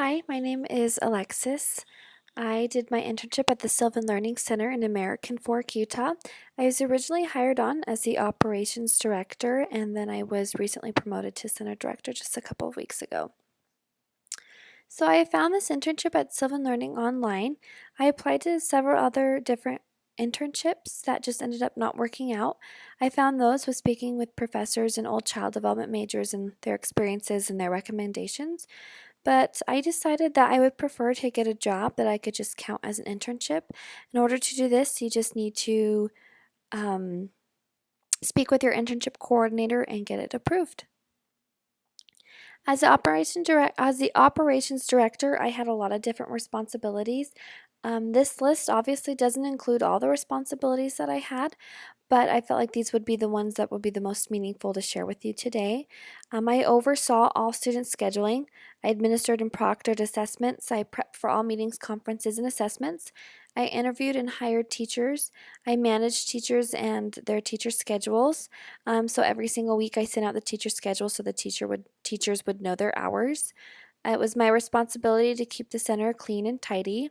Hi, my name is Alexis. I did my internship at the Sylvan Learning Center in American Fork, Utah. I was originally hired on as the operations director, and then I was recently promoted to center director just a couple of weeks ago. So I found this internship at Sylvan Learning online. I applied to several other different internships that just ended up not working out. I found those with speaking with professors and old child development majors and their experiences and their recommendations. But I decided that I would prefer to get a job that I could just count as an internship. In order to do this, you just need to um, speak with your internship coordinator and get it approved. As the operations director, I had a lot of different responsibilities. This list obviously doesn't include all the responsibilities that I had, but I felt like these would be the ones that would be the most meaningful to share with you today. I oversaw all student scheduling. I administered and proctored assessments. I prepped for all meetings, conferences, and assessments. I interviewed and hired teachers. I managed teachers and their teacher schedules. So every single week I sent out the teacher schedule so the teachers would know their hours. It was my responsibility to keep the center clean and tidy.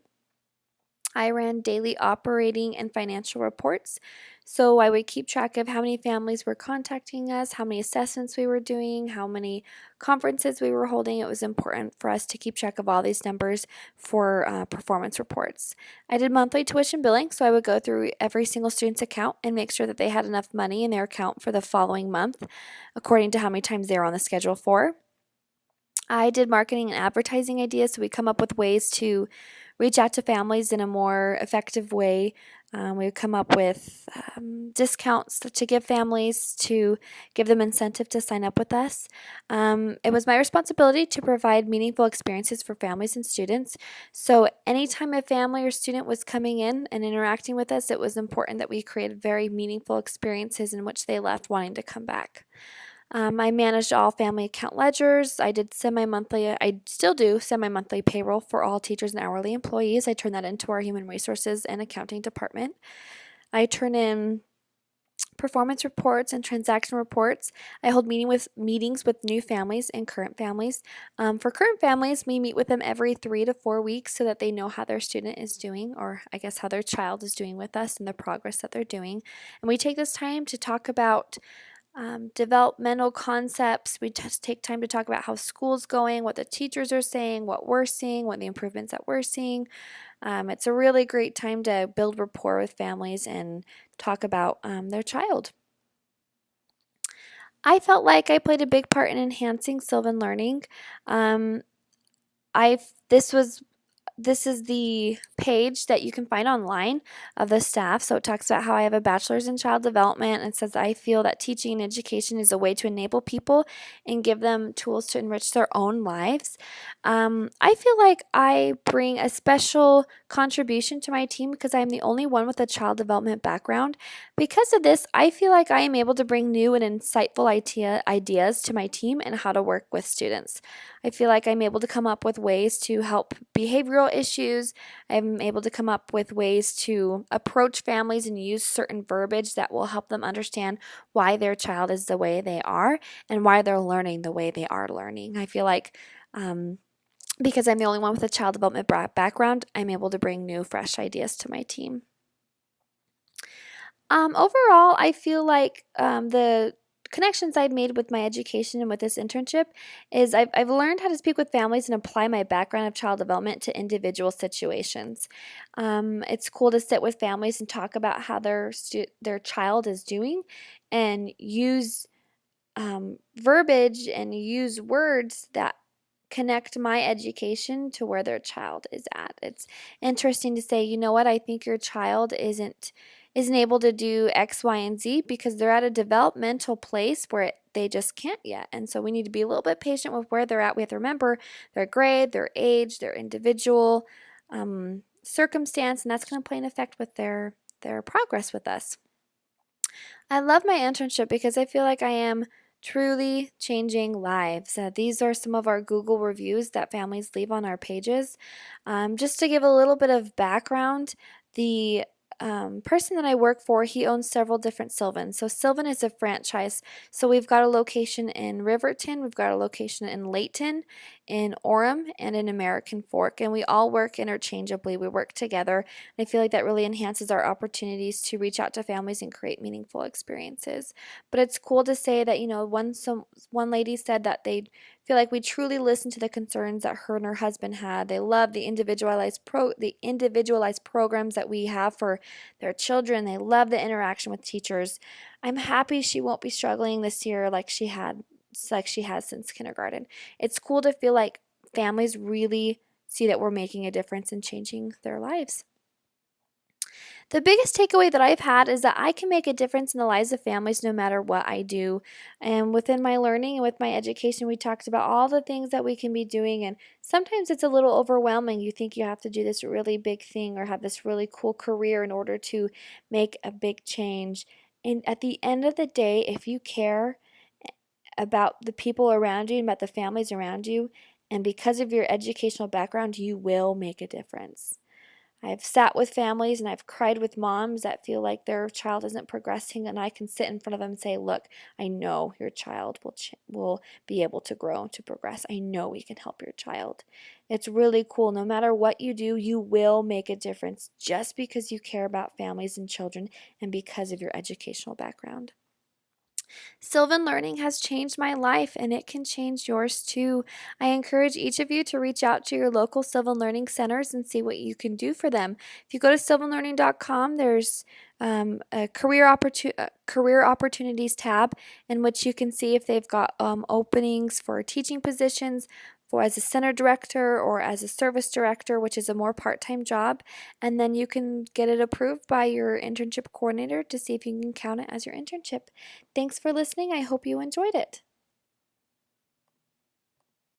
I ran daily operating and financial reports. So I would keep track of how many families were contacting us, how many assessments we were doing, how many conferences we were holding. It was important for us to keep track of all these numbers for performance reports. I did monthly tuition billing, so I would go through every single student's account and make sure that they had enough money in their account for the following month, according to how many times they were on the schedule for. I did marketing and advertising ideas, so we come up with ways to reach out to families in a more effective way. We would come up with discounts to give families to give them incentive to sign up with us. It was my responsibility to provide meaningful experiences for families and students. So anytime a family or student was coming in and interacting with us, it was important that we created very meaningful experiences in which they left wanting to come back. I managed all family account ledgers. I still do semi monthly payroll for all teachers and hourly employees. I turn that into our human resources and accounting department. I turn in performance reports and transaction reports. I hold meetings with new families and current families. For current families, we meet with them every 3 to 4 weeks so that they know how their student is doing, or I guess how their child is doing with us and the progress that they're doing. And we take this time to talk about developmental concepts. We just take time to talk about how school's going, what the teachers are saying, what we're seeing, what the improvements that we're seeing. It's a really great time to build rapport with families and talk about their child. I felt like I played a big part in enhancing Sylvan learning. Um, I this is the page that you can find online of the staff. So it talks about how I have a bachelor's in child development and says I feel that teaching and education is a way to enable people and give them tools to enrich their own lives. I feel like I bring a special contribution to my team because I'm the only one with a child development background. Because of this, I feel like I am able to bring new and insightful ideas to my team and how to work with students. I feel like I'm able to come up with ways to help behavioral issues. I'm able to come up with ways to approach families and use certain verbiage that will help them understand why their child is the way they are and why they're learning the way they are learning. I feel like because I'm the only one with a child development background, I'm able to bring new, fresh ideas to my team. Overall, I feel like the connections I've made with my education and with this internship is I've learned how to speak with families and apply my background of child development to individual situations. It's cool to sit with families and talk about how their child is doing and use verbiage and use words that connect my education to where their child is at. It's interesting to say, you know what, I think your child isn't able to do X, Y, and Z because they're at a developmental place where they just can't yet. And so we need to be a little bit patient with where they're at. We have to remember their grade, their age, their individual circumstance, and that's going to play an effect with their progress with us. I love my internship because I feel like I am truly changing lives. These are some of our Google reviews that families leave on our pages. Just to give a little bit of background, the person that I work for, he owns several different Sylvans. So Sylvan is a franchise. So we've got a location in Riverton, we've got a location in Layton, in Orem, and in American Fork, and we all work interchangeably. We work together. And I feel like that really enhances our opportunities to reach out to families and create meaningful experiences. But it's cool to say that, one lady said that they feel like we truly listen to the concerns that her and her husband had. They love the individualized programs that we have for their children. They love the interaction with teachers. I'm happy she won't be struggling this year like she has since kindergarten. It's cool to feel like families really see that we're making a difference in changing their lives. The biggest takeaway that I've had is that I can make a difference in the lives of families no matter what I do. And within my learning and with my education, we talked about all the things that we can be doing. And sometimes it's a little overwhelming. You think you have to do this really big thing or have this really cool career in order to make a big change. And at the end of the day, if you care about the people around you and about the families around you, and because of your educational background, you will make a difference. I've sat with families and I've cried with moms that feel like their child isn't progressing, and I can sit in front of them and say, "Look, I know your child will be able to grow and to progress. I know we can help your child." It's really cool. No matter what you do, you will make a difference just because you care about families and children and because of your educational background. Sylvan Learning has changed my life and it can change yours too. I encourage each of you to reach out to your local Sylvan Learning centers and see what you can do for them. If you go to sylvanlearning.com, there's a career opportunities tab in which you can see if they've got openings for teaching positions, for as a center director or as a service director, which is a more part-time job, and then you can get it approved by your internship coordinator to see if you can count it as your internship. Thanks for listening. I hope you enjoyed it.